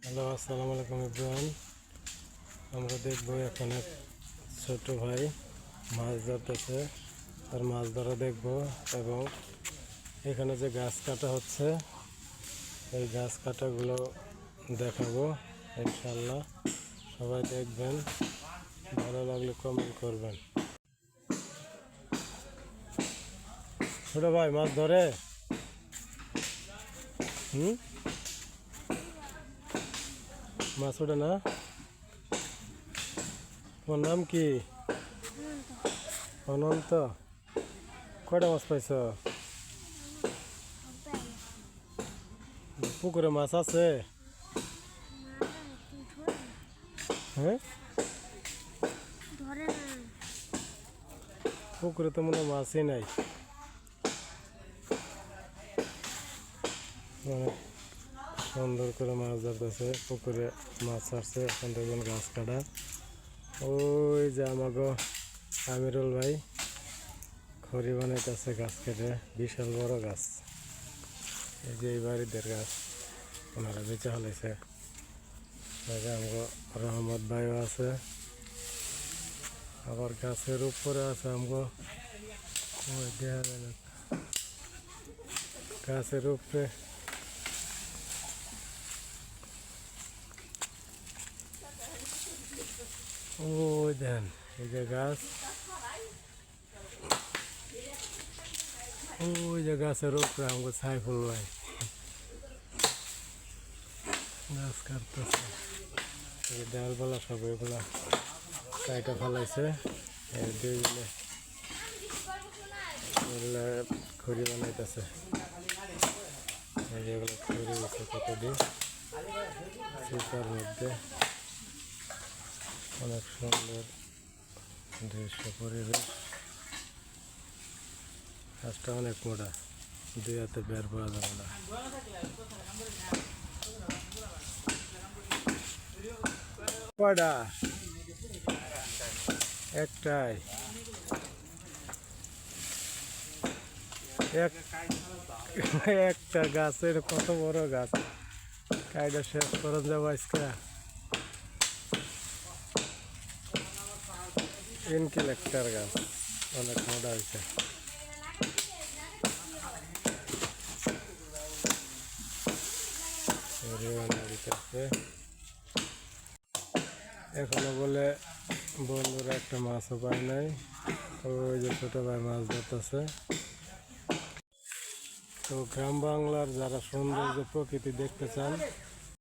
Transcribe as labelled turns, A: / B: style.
A: Hello, আসসালামু আলাইকুম everyone. আমরা দেখবো এখন এক ছোট ভাই মাছ ধরতেছে, আর মাছ ধরা দেখবো। এবং এখানে যে গাছ কাটা হচ্ছে, এই গাছ কাটাগুলো দেখাবো ইনশাল্লাহ। সবাই দেখবেন, ভালো লাগলে কমেন্ট করবেন। ছোট ভাই মাছ ধরে? মাছ ওঠে না? তোমার নাম কি? অনন্ত। কয়টা মাছ পাইছ? পুকুরে মাছ আছে? হ্যাঁ, পুকুরে তো মনে হয় মাছই নাই। অনেক সুন্দর করে মাছ ধরতেছে, পুকুরে মাছ ছাড়ছে। এখন দেখবেন গাছ কাটা। ওই যে আমাগো আমিরুল ভাই খড়ি বানাইতেছে গাছ কেটে, বিশাল বড় গাছ। এই যে এই বাড়িদের গাছ ওনারা বেঁচে হলাইছে। আমগো রহমত ভাইও আছে, আবার গাছের উপরে আছে আমগো দেখা যায় না, গাছের উপরে ওই দেন এই যে গাছ, ওই যে গাছের উপরে আমগো সাইফুল ভাই গাছ কাটতেছে। এই ডালপালা সব এগুলা কাইটা ফেলাইছে। খড়ি বানাইতেছে। এই যেগুলো খড়ি হচ্ছে কত দিয়ে শীতার মধ্যে। অনেক সুন্দর দৃশ্য পরিবেশ। গাছটা অনেক মোটা, দুই হাতে বের পাওয়া যাবে না। কয়টা? একটাই। একটা গাছের কত বড় গাছ, কাইটা শেষ করা যাবো আজকে। ইনকেলেক্টার গাছ অনেক মোটা হয়েছে। এখনো বলে বন্ধুরা একটা মাছও পায় নাই। ওই যে ছোট ভাই মাছ ধরতেছে। তো গ্রাম বাংলার যারা সৌন্দর্য প্রকৃতি দেখতে চান,